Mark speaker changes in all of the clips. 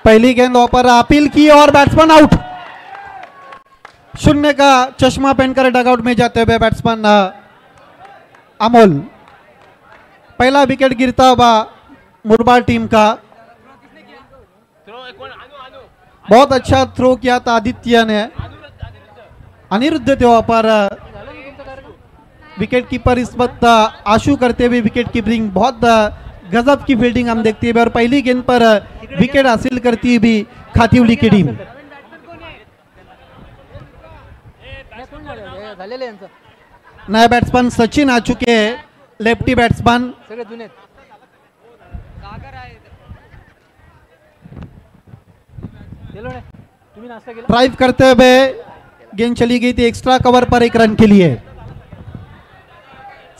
Speaker 1: पहली गेंद पर अपील की और बैट्समैन आउट। शून्य का चश्मा पहनकर डगआउट में जाते हुए बैट्समैन अमोल। पहला विकेट गिरता हुआ मुरबाड टीम का। बहुत अच्छा थ्रो किया था आदित्य ने। अनिरुद्ध थे वहां पर। विकेट कीपर इस वक्त आशु करते हुए विकेट कीपिंग, बहुत गजब की फील्डिंग हम देखते हैं। और पहली गेंद पर विकेट हासिल करती हुई खातीवली की टीम। नए बैट्समैन सचिन आ चुके हैं, लेफ्टी बैट्समैन। ड्राइव करते हुए गेंद चली गई थी एक्स्ट्रा कवर पर 1 रन के लिए।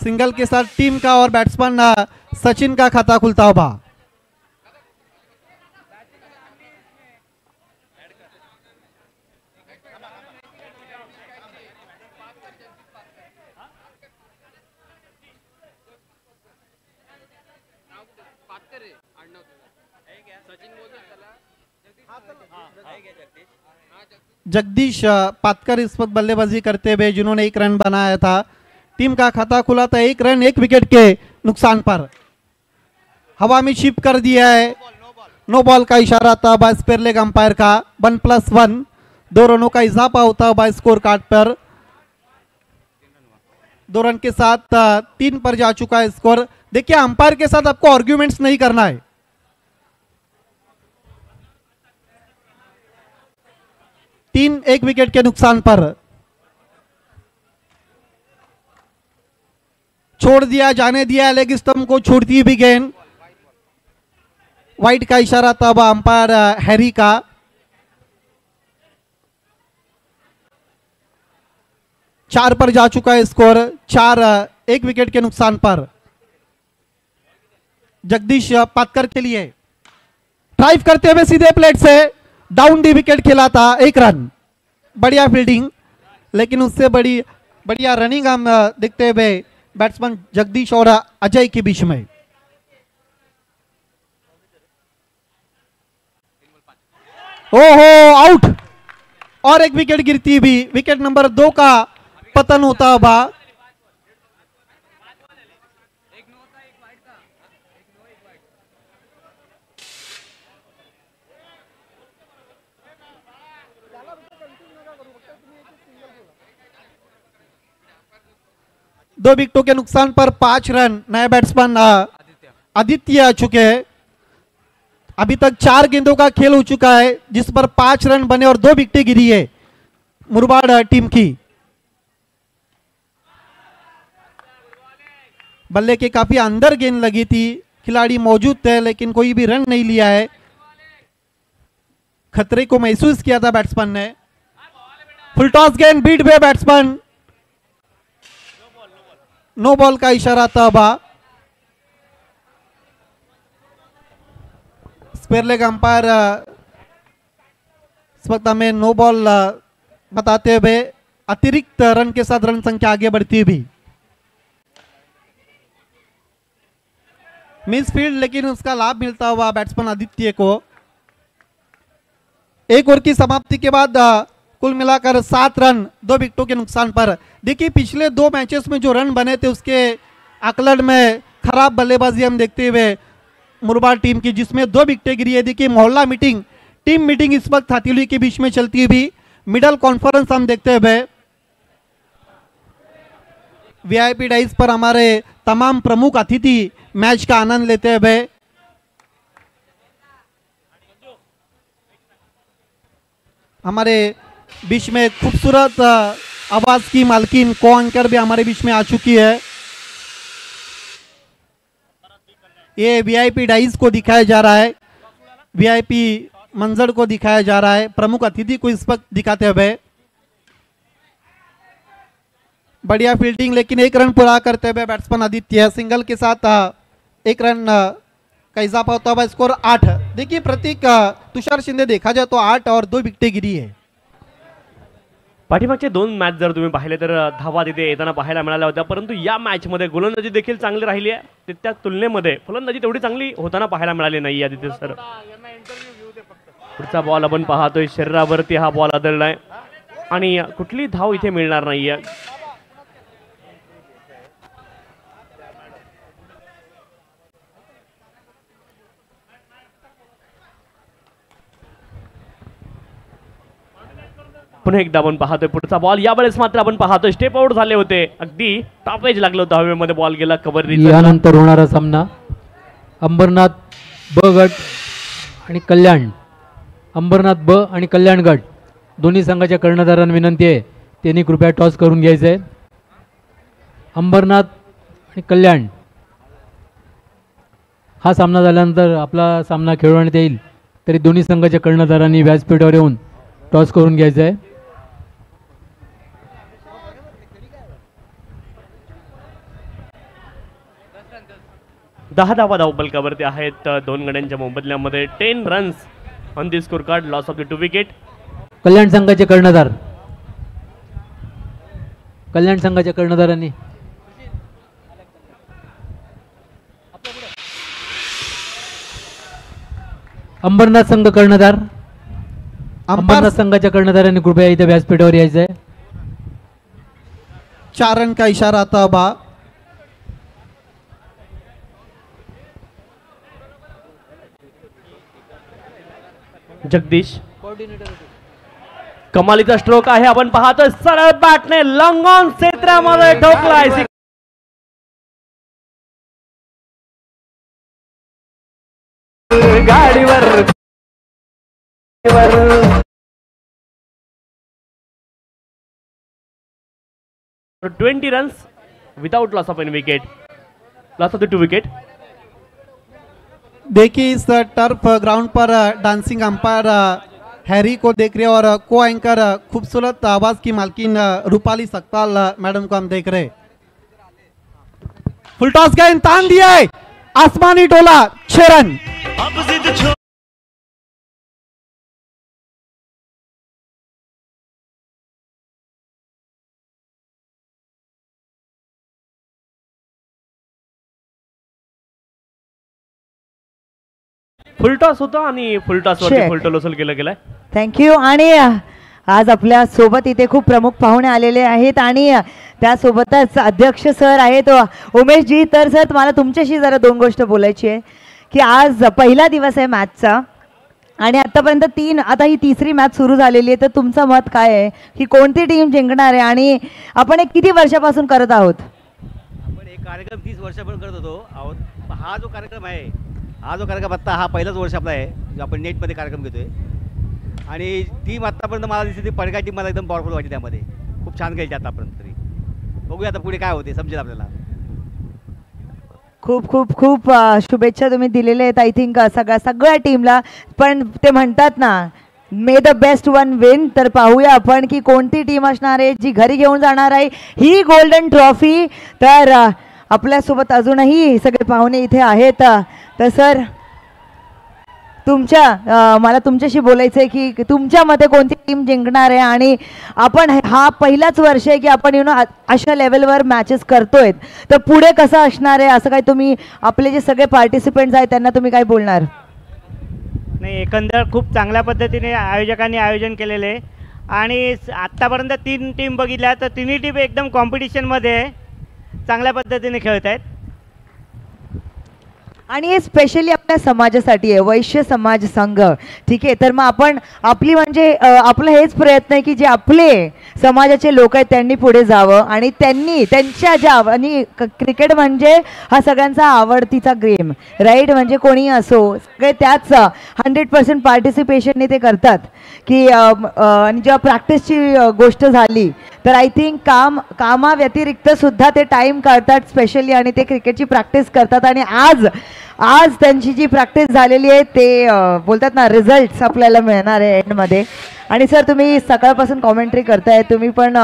Speaker 1: सिंगल के साथ टीम का और बैट्समैन सचिन का खाता खुलता हुआ। जगदीश पातकर इस वक्त बल्लेबाजी करते हुए, जिन्होंने 1 रन बनाया था। टीम का खाता खुला था 1 रन 1 विकेट के नुकसान पर। हवा में शिप कर दिया है। नो बॉल का इशारा था बाय स्पेयर लेग अंपायर का। 1+1 2 रनों का इजाफा होता है स्कोर कार्ड पर। 2 रन के साथ 3 पर जा चुका है स्कोर। देखिए, अंपायर के साथ आपको आर्ग्यूमेंट्स नहीं करना है। 3 1 विकेट के नुकसान पर छोड़ दिया, जाने दिया लेग स्टंप को, छोड़ती भी गेंद। वाइड का इशारा था अंपायर हैरी का। चार पर जा चुका है स्कोर। 4 1 विकेट के नुकसान पर। जगदीश पातकर के लिए ड्राइव करते हुए सीधे प्लेट से डाउन डी विकेट खेला था 1 रन। बढ़िया फील्डिंग, लेकिन उससे बढ़िया रनिंग हम देखते हुए बैट्समैन जगदीश और अजय के बीच में। ओहो, आउट। और 1 विकेट गिरती भी। विकेट नंबर 2 का पतन होता हुआ। दो विकेटों के नुकसान पर 5 रन। नए बैट्समैन आदित्य आ चुके हैं। अभी तक 4 गेंदों का खेल हो चुका है, जिस पर 5 रन बने और 2 विकेटें गिरी है मुरबाड टीम की। बल्ले के काफी अंदर गेंद लगी थी। खिलाड़ी मौजूद थे, लेकिन कोई भी रन नहीं लिया है। खतरे को महसूस किया था बैट्समैन ने। फुल टॉस गेंद, बीट पे बैट्समैन। नो बॉल का इशारा था। स्पेयर लेग अंपायर इस वक्त हमें नो बॉल बताते हुए अतिरिक्त रन के साथ रन संख्या आगे बढ़ती हुई। मिस फील्ड, लेकिन उसका लाभ मिलता हुआ बैट्समैन आदित्य को। 1 ओवर की समाप्ति के बाद कुल मिलाकर 7 रन 2 विकेटों के नुकसान पर। देखिए, पिछले 2 मैचेस में जो रन बने थे, उसके आकलन में खराब बल्लेबाजी हम देखते हुए मुरबाड टीम की, जिसमें 2 विकेटें गिरी है। देखिए, मोहल्ला मीटिंग, टीम मीटिंग इस वक्त खातीवली के बीच में चलती हुई। मिडल कॉन्फ्रेंस हम देखते हुए। वीआईपी डाइस पर हमारे तमाम प्रमुख अतिथि मैच का आनंद लेते हुए। हमारे बीच में खूबसूरत आवाज की मालकिन को एंकर भी हमारे बीच में आ चुकी है। ये वीआईपी डाइस को दिखाया जा रहा है, वीआईपी मंजर को दिखाया जा रहा है, प्रमुख अतिथि को इस वक्त दिखाते हुए। बढ़िया फील्डिंग, लेकिन 1 रन पूरा करते हुए बैट्समैन आदित्य। सिंगल के साथ 1 रन का इजाफा होता हुआ स्कोर 8। देखिए, प्रतीक तुषार शिंदे देखा जाए तो 8 और 2 विकेटें गिरी है।
Speaker 2: पाठीमागचे 2 मॅच जर तुम्ही पाहिले तर धावा तिथे येताना पाहायला मिळाल्या होत्या, परंतु या मॅच मध्ये गोलंदाजी देखील चांगली राहिली आहे। त्या तुलनेमध्ये फलंदाजी तेवढी चांगली होताना पाहायला मिळाली नाही आदित्य सर। पुढचा बॉल आपण पाहतोय, शरीरावरती हा बॉल आदळलाय आणि कुठली धाव इथे मिळणार नाहीये. पुन्हा एकदा आपण पाहतोय पुढचा बॉल. यावेळेस मात्र आपण पाहतोय स्टेप आउट झाले होते, अगदी टॉप एज लागलं होतं, हवेमध्ये बॉल गेला कव्हर.
Speaker 3: यानंतर होणारा सामना अंबरनाथ ब गट आणि कल्याण. अंबरनाथ ब आणि कल्याण गट दोन्ही संघाच्या कर्णधारांना विनंती आहे त्यांनी कृपया टॉस करून घ्यायचं आहे. अंबरनाथ आणि कल्याण हा सामना झाल्यानंतर आपला सामना खेळवण्यात येईल, तरी दोन्ही संघाच्या कर्णधारांनी व्यासपीठावर येऊन टॉस करून घ्यायचं आहे.
Speaker 2: 10 धावा धावपलकावरती आहेत दोन गड्यांच्या मोबदल्यामध्ये. 10 runs on the score card, loss of the 2 wicket.
Speaker 3: Kalyan संघाचे कर्णधार, कल्याण संघाच्या कर्णधारांनी अंबरनाथ संघ कर्णधार, अंबरनाथ संघाच्या कर्णधारांनी कृपया इथे व्यासपीठावर यायचं आहे.
Speaker 1: 4 रन का इशारा था बा.
Speaker 2: जगदीश, कमालीचा स्ट्रोक आहे, आपण पाहतोय सरळ बॅटने लॉंग ऑन क्षेत्रामध्ये ठोकलाय. गाडीवर 20 runs without loss of any wicket, loss of the 2 wicket.
Speaker 1: देखिए इस टर्फ ग्राउंड पर डांसिंग अंपायर हैरी को देख रहे और को एंकर खूबसूरत आवाज की मालकिन रूपाली सकपाल मैडम को हम देख रहे. फुल टॉस का इंतजाम दिया है, आसमानी टोला 6 रन.
Speaker 2: फुलटॉस होता आणि फुलटॉस वरती फुलटॉस वसूल केलं गेलाय.
Speaker 4: थँक्यू. आणि आज आपल्या सोबत इथे खूप प्रमुख पाहुणे आलेले आहेत आणि त्यासोबतच अध्यक्ष सर आहेत उमेश जी. तर सर मला तुमच्याशी जरा 2 गोष्ट बोलायची आहे की आज पहिला दिवस आहे मॅचचा आणि आतापर्यंत 3, आता ही 3री मॅच सुरू झालेली आहे, तर तुमचं मत काय आहे की कोणती टीम जिंकणार आहे आणि आपण एक किती वर्षापासून करत आहोत?
Speaker 5: आपण एक कार्यक्रम 30 वर्षापासून करत होतो. हा जो कार्यक्रम आहे, हा जो कार्यक्रम आत्ता हा पहिलाच वर्ष आपला आहे जो आपण नेटमध्ये कार्यक्रम घेतोय आणि टीम आत्तापर्यंत मला दिसते ती पडका टीम मला एकदम पॉवरफुल वाटते, त्यामध्ये खूप छान खेळते आतापर्यंत. तरी बघूया आता पुढे काय होते, समजेल आपल्याला.
Speaker 4: खूप खूप खूप शुभेच्छा तुम्ही दिलेल्या आहेत आय थिंक सगळ्या टीमला. पण ते म्हणतात ना मे द बेस्ट वन विन. तर पाहूया आपण की कोणती टीम असणार आहे जी घरी घेऊन जाणार आहे ही गोल्डन ट्रॉफी. तर आपल्यासोबत अजूनही सगळे पाहुणे इथे आहेत. तर सर मला तुमच्याशी बोलायचं आहे की तुमच्या मते कोणती टीम जिंकणार आहे आणि आपण हा पहिलाच वर्ष आहे की आपण अशा लेवलवर मॅचेस करतोय, तर पुढे कसं असणार आहे असं काय तुम्ही आपले जे सगळे पार्टिसिपेंट्स आहेत त्यांना तुम्ही काय बोलणार?
Speaker 6: नाही, एकंदर खूप चांगल्या पद्धतीने आयोजकांनी आयोजन केलेले आहे आणि आत्तापर्यंत 3 टीम बघितल्या तर तिन्ही टीम एकदम कॉम्पिटिशनमध्ये चांगल्या पद्धतीने खेळत आहेत
Speaker 4: आणि हे स्पेशली आपल्या समाजासाठी आहे, वैश्य समाज संघ. ठीक आहे, तर मग आपण आपली म्हणजे आपलं हेच प्रयत्न आहे की जे आपले समाजाचे लोक आहेत त्यांनी पुढे जावं आणि त्यांनी त्यांच्या ज्या आणि क्रिकेट म्हणजे हा सगळ्यांचा आवडतीचा गेम राईट. म्हणजे कोणी असो सगळे त्याच 100% पार्टिसिपेशनने ते करतात की आणि जेव्हा प्रॅक्टिसची गोष्ट झाली तर आय थिंक कामाव्यतिरिक्त सुद्धा ते टाईम काढतात स्पेशली आणि ते क्रिकेटची प्रॅक्टिस करतात. आणि आज त्यांची जी प्रॅक्टिस झालेली आहे ते बोलतात ना रिझल्ट्स आपल्याला मिळणार आहे एंडमध्ये. आणि सर तुम्ही सकाळपासून कॉमेंट्री करताय, तुम्ही पण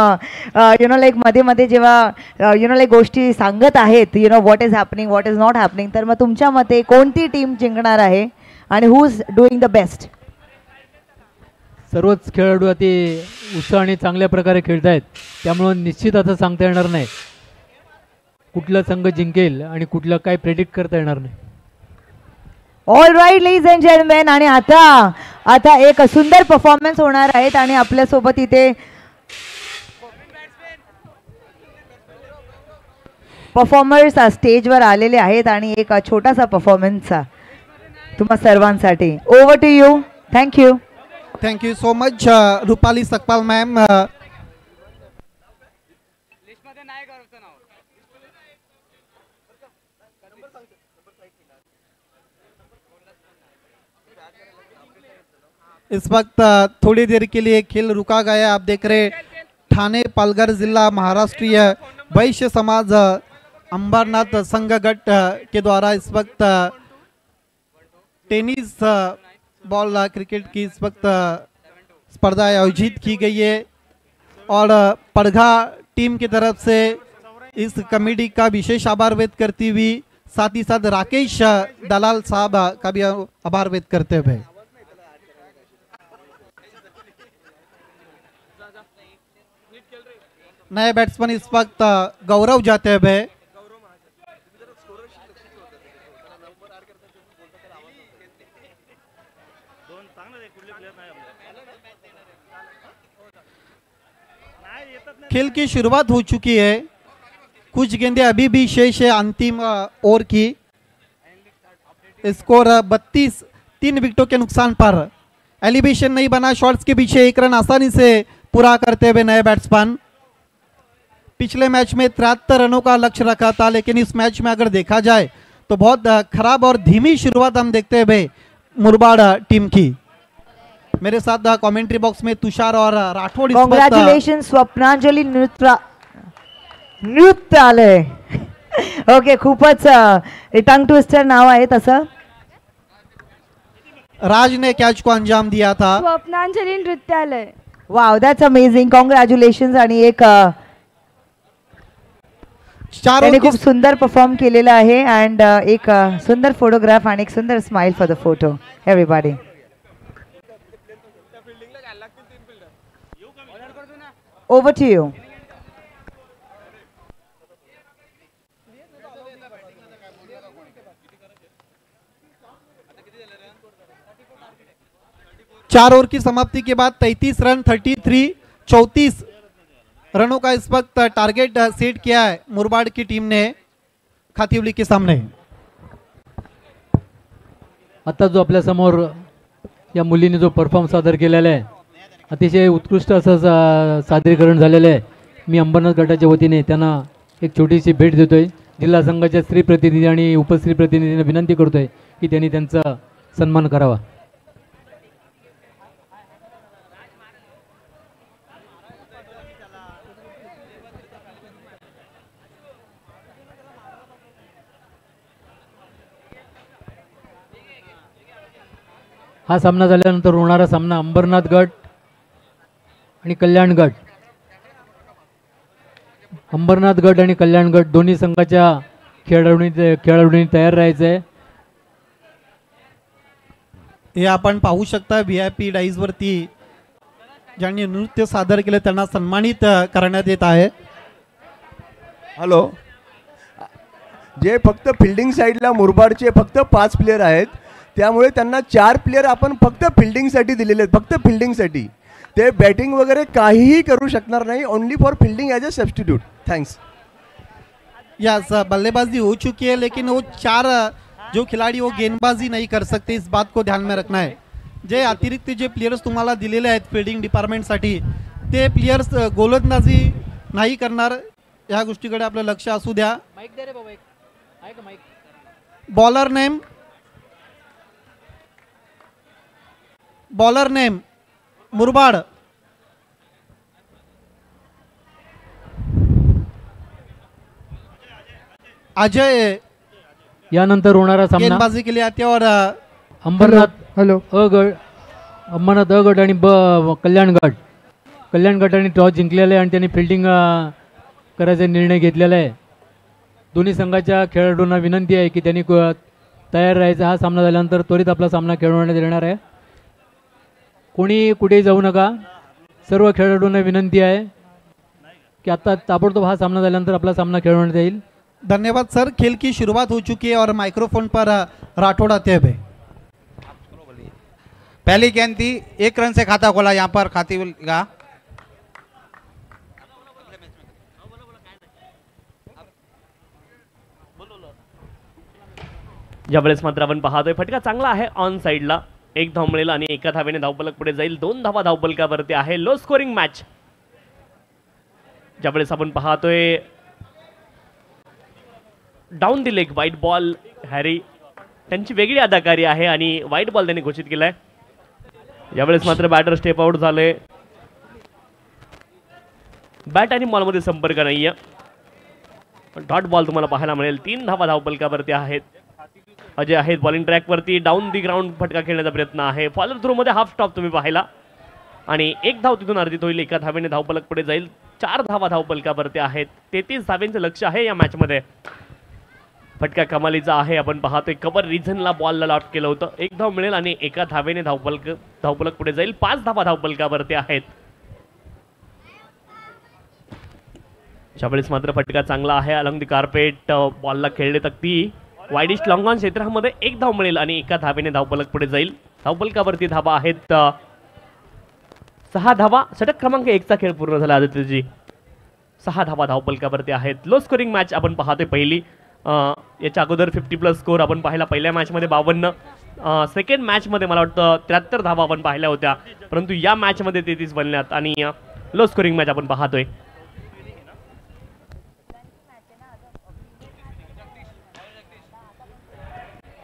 Speaker 4: लाईक मध्ये जेव्हा लाईक गोष्टी सांगत आहेत what is happening what is not happening, तर मग तुमच्या मते कोणती टीम जिंकणार आहे आणि who is doing the best?
Speaker 3: सर्वच खेळाडू अति उत्साहाने चांगल्या प्रकारे खेळत आहेत, त्यामुळं निश्चित असं सांगता येणार नाही कुठला संघ जिंकेल आणि कुठलं काय प्रेडिक्ट करता येणार नाही.
Speaker 4: All right ladies and gentleman, आणि आता आता एक सुंदर परफॉर्मन्स होणार आहेत आणि आपल्यासोबत इथे परफॉर्मर्स स्टेजवर आलेले आहेत आणि एक छोटासा परफॉर्मन्स तुम्हा सर्वांसाठी. Over to you. Thank you.
Speaker 1: Thank you so much Rupali Sakpal ma'am. इस वक्त थोड़ी देर के लिए खेल रुका गया. आप देख रहे ठाणे पालघर जिला महाराष्ट्रीय वैश्य समाज अंबरनाथ संघ गट के द्वारा इस वक्त टेनिस बॉल क्रिकेट की इस वक्त स्पर्धा आयोजित की गई है और पड़घा टीम की तरफ से इस कमेटी का विशेष आभार व्यक्त करती हुई साथ ही साथ राकेश दलाल साहब का भी आभार व्यक्त करते हुए नए बैट्समैन इस वक्त गौरव जाते हुए खेल की शुरुआत हो चुकी है. कुछ गेंदें अभी भी शेष है अंतिम ओवर की. स्कोर 32, 3 विकेटों के नुकसान पर. एलिवेशन नहीं बना. शॉट्स के पीछे 1 रन आसानी से पूरा करते हुए नए बैट्समैन. पिछले मैच में 73 रनों का लक्ष्य रखा था, लेकिन इस मैच में अगर देखा जाए तो बहुत खराब और धीमी शुरुआत हम देखते हुए मुरबाड टीम की. मेरे साथ कमेंट्री बॉक्स में तुषार और राठौड़.
Speaker 4: कॉन्ग्रॅच्युलेशन स्वप्नांजली नृत्यालय. ओके, खूपच टंग ट्विस्टर नाव आहे तसं.
Speaker 1: राज ने कैच को अंजाम दिया था.
Speaker 7: स्वप्नांजली नृत्यालय.
Speaker 4: वाव, दॅट्स अमेझिंग. कॉन्ग्रॅच्युलेशन. आणि एक त्यांनी खूप सुंदर परफॉर्म केलेलं आहे. अँड एक सुंदर फोटोग्राफ आणि एक सुंदर smile for the photo everybody. Over to you.
Speaker 1: चार ओवर की समाप्ति के बाद 33 रन 34 रनों का इस वक्त टारगेट सेट किया है मुरबाड की टीम ने खातिवली के सामने.
Speaker 3: आता जो आपल्या समोर या मुलीने जो परफॉर्म सादर केलेला आहे, अतिशय उत्कृष्ट असं सादरीकरण झालेलं आहे. मी अंबरनाथ गटाच्या वतीने त्यांना एक छोटीशी भेट देतोय. जिल्हा संघाच्या स्त्री प्रतिनिधी आणि उपस्त्री प्रतिनिधींना विनंती करतोय की त्यांनी त्यांचा सन्मान करावा. हा सामना झाल्यानंतर होणारा सामना अंबरनाथ गट आणि कल्याण गट. अंबरनाथ गट आणि कल्याण गट दोन्ही संघाच्या खेळाडूंनी तयार राहायचं आहे.
Speaker 1: हे आपण पाहू शकता VIP डाईज वरती ज्यांनी नृत्य सादर केले त्यांना सन्मानित करण्यात येत आहे.
Speaker 8: हॅलो, जे फक्त फिल्डिंग साईडला मुरबाडचे फक्त 5 प्लेयर आहेत, त्यामुळे त्यांना 4 प्लेयर आपण फक्त फिल्डिंगसाठी दिलेले आहेत. फक्त फिल्डिंगसाठी. ते बॅटिंग वगैरे काहीही करू शकणार नाही. Only for fielding as a substitute. Thanks.
Speaker 1: Yes, बल्लेबाजी हो चुकी है, लेकिन वो 4 जो खिलाड़ी वो गेंदबाजी नहीं कर सकते. इस बात को ध्यान में रखना है. जे अतिरिक्त जे प्लेयर्स तुम्हाला दिलेले आहेत फिल्डिंग डिपार्टमेंटसाठी, ते प्लेयर्स गोलंदाजी नाही करणार. या गोष्टीकडे आपलं लक्ष असू द्या. Bowler name Murbad Ajay.
Speaker 3: यानंतर होणारा सामना
Speaker 1: गेंदबाजी के लिए आते और
Speaker 3: अंबरनाथ अ गट आणि कल्याण गट. कल्याण गटाने टॉस जिंकलेला आहे आणि त्यांनी फिल्डिंग करायचा निर्णय घेतलेला आहे. दोन्ही संघाच्या खेळाडूंना विनंती आहे की त्यांनी तयार राहायचं. हा सामना झाल्यानंतर त्वरित आपला सामना खेळवण्यात येणार आहे. कोणी कुठेही जाऊ नका. सर्व खेळाडूंना विनंती आहे की आता ताबडतोब हा सामना झाल्यानंतर आपला सामना खेळवण्यात येईल.
Speaker 1: धन्यवाद सर. खेल की शुरुआत हो चुकी है और माइक्रोफोन पर राठौड़ आते हुए.
Speaker 9: पहली गेंद थी, 1 रन से खाता खोला यहाँ पर खातिल का।
Speaker 2: ज्यावेळेस मात्र आपण पाहतोय फटका चांगला आहे ऑन साइडला, 1 धाव मिळेल आणि एका धावेने धावफलक पुढे जाईल। 2 धावा धावफलकावरती आहे, लो स्कोरिंग मॅच। ज्यावेळेस आपण पाहतोय down the leg white ball, Harry त्यांची वेगळी अदाकारी आहे आणि व्हाईट बॉल त्यांनी घोषित केलाय। यावेळेस मात्र बॅटर स्टेप आउट झाले, बॅट आणि बॉलमध्ये संपर्क नाहीये, डॉट बॉल तुम्हाला पाहायला मिळेल। 3 धावा धावफलकावरती आहेत, अजय आहेत बॉलिंग ट्रॅकवरती, डाऊन दी ग्राउंड फटका खेळण्याचा प्रयत्न आहे, फॉलोर थ्रू मध्ये हाफ स्टॉप तुम्ही पाहिला आणि 1 धाव तिथून अर्जित होईल, एका धावेने धावफलक पुढे जाईल। 4 धावा धावफलकावरती आहेत, 33 धावेंचं लक्ष आहे या मॅच मध्ये। फटका कमालीचा आहे, आपण पाहतोय कबर रिझनला बॉलला लॉक केलं होतं, 1 धाव मिळेल आणि एका धावेने धावफलक पुढे जाईल। 5 धावा धावफलकावरती आहेत। ज्यावेळेस मात्र फटका चांगला आहे, अलॉंग दी कार्पेट बॉलला खेळले तक्ती, वाईडिश लॉंग ऑन क्षेत्रामध्ये 1 धाव मिळेल आणि एका धावेने धावफलक पुढे जाईल। धावफलकावरती धावा आहेत 6 धावा, षटक क्रमांक 1 चा खेळ पूर्ण झाला आदित्यजी। 6 धावा धावफलकावरती आहेत, लो स्कोरिंग मॅच आपण पाहतोय पहिली। याच्या अगोदर 50+ स्कोर आपण पाहिला पहिल्या मॅच मध्ये 52, सेकंड मॅच मध्ये मला वाटतं 73 धावा आपण पाहिल्या होत्या, परंतु या मॅच मध्ये 33 बनल्यात आणि लो स्कोरिंग मॅच आपण पाहतोय।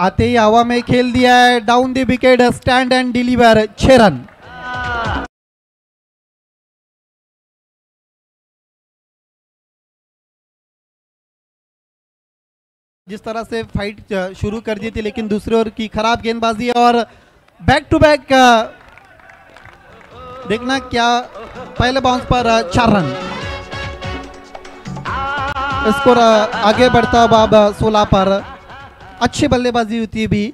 Speaker 1: आते ही हवा में खेल दिया है, down the wicket, stand and deliver, 6 run. जिस तरह से फाइट शुरू कर दी थी, लेकिन दूसरे ओवर की खराब गेंदबाजी और बैक टू बैक देखना क्या, पहले बाउंस पर 4 रन। स्कोर आगे बढ़ता हुआ अब 16 पर। अच्छी बल्लेबाजी होती है भी,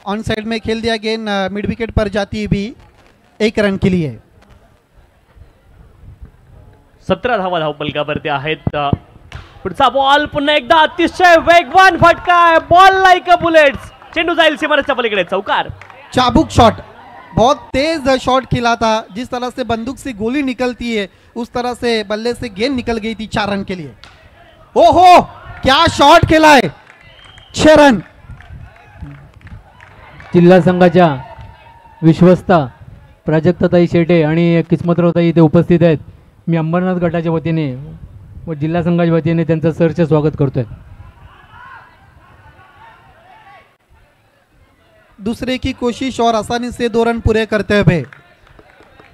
Speaker 1: ऑन साइड में खेल दिया, गेंद मिड विकेट पर जाती है भी 1 रन के लिए।
Speaker 2: 17 धावा धावफलकावरती आहेत। पुढचा बॉल पुन्हा एकदा अतिशय वेगवान फटका आहे, बॉल लाईक अ बुलेट्स, चेंडू जाईल सीमारेषेच्या पलीकडे, चौकार।
Speaker 1: चाबुक शॉट, बहुत तेज शॉट खेला था, जिस तरह से बंदूक से गोली निकलती है उस तरह से बल्ले से गेंद निकल गई थी 4 रन के लिए। ओहो क्या शॉट खेला है, 6 रन।
Speaker 3: जिल्हा संघाच्या विश्वस्ता प्राजक्ताताई शेटे आणि किस्मतरावताई इथे उपस्थित आहेत। मी अंबरनाथ गटाच्या वतीने व जिल्हा संघाच्या वतीने त्यांचं सरचे स्वागत करतोय।
Speaker 1: दूसरे की कोशिश और आसानी से 2 रन पूरे करते हुए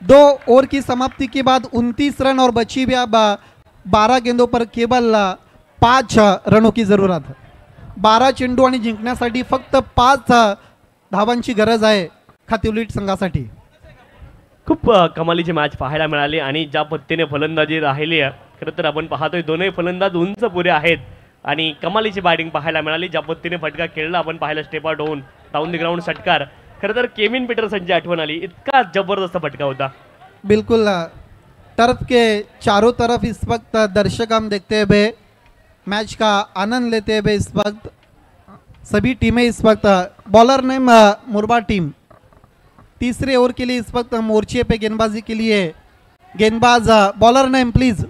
Speaker 1: 2 ओवर की समाप्ति के बाद 29 रन और बची हुई अब 12 गेंदों पर केवल 5 रनों की जरूरत। 12 चेंडू आणि जिंकण्यासाठी फक्त 5 धावांची गरज आहे खातिवलीट संघासाठी।
Speaker 2: खूप कमालीची मॅच पाहायला मिळाली आणि ज्या पद्धतीने फलंदाजी राहिली आहे, खरं तर आपण पाहतोय दोन्ही फलंदाज उंच पुरे आहेत आणि कमालीची बॅटिंग पाहायला मिळाली। ज्या पद्धतीने फटका खेळला आपण पाहिलं, स्टेप आउट होऊन डाऊन द ग्राउंड षटकार, खरं तर केविन पीटरसनची आठवण आली, इतका जबरदस्त फटका होता।
Speaker 1: बिल्कुल, टर्फ के चारों तरफ इस वक्त दर्शक हम देखते हुए मैच का आनंद लेते हुए इस वक्त सभी टीमें इस वक्त बॉलर ने मुरबा टीम तीसरे ओवर के लिए इस वक्त मोर्चे पे गेंदबाजी के लिए गेंदबाज बॉलर नेम प्लीज।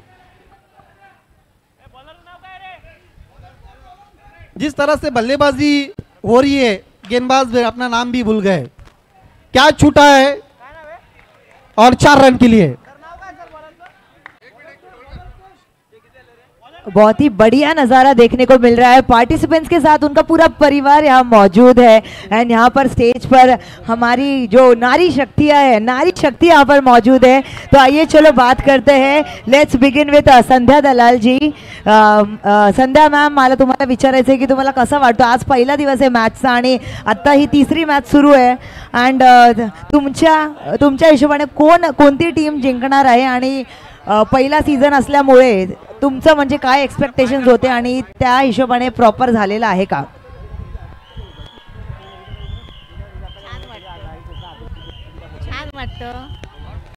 Speaker 1: जिस तरह से बल्लेबाजी हो रही है, गेंदबाज अपना नाम भी भूल गए, क्या छूटा है और 4 रन के लिए।
Speaker 4: बहुत ही बढ़िया नज़ारा देखने को मिल रहा है, पार्टिसिपेंट्स के साथ उनका पूरा परिवार यहाँ मौजूद है एंड यहाँ पर स्टेज पर हमारी जो नारी शक्तियाँ है, नारी शक्ति यहाँ पर मौजूद है। तो आइए चलो बात करते हैं, let's begin with Sandhya Dalal ji. Sandhya ma'am, मला तुम्हाला विचारायचं आहे की तुम्हाला कसं वाटतं, आज पहिला दिवस आहे मॅचचा आणि आत्ता ही तिसरी मॅच सुरू आहे अँड तुमच्या हिशोबाने कोणती टीम जिंकणार आहे आणि पहिला सीझन असल्यामुळे तुमचं म्हणजे काय एक्सपेक्टेशन्स होते आणि त्या हिशोबाने प्रॉपर झालेला आहे का?
Speaker 10: छान वाटतं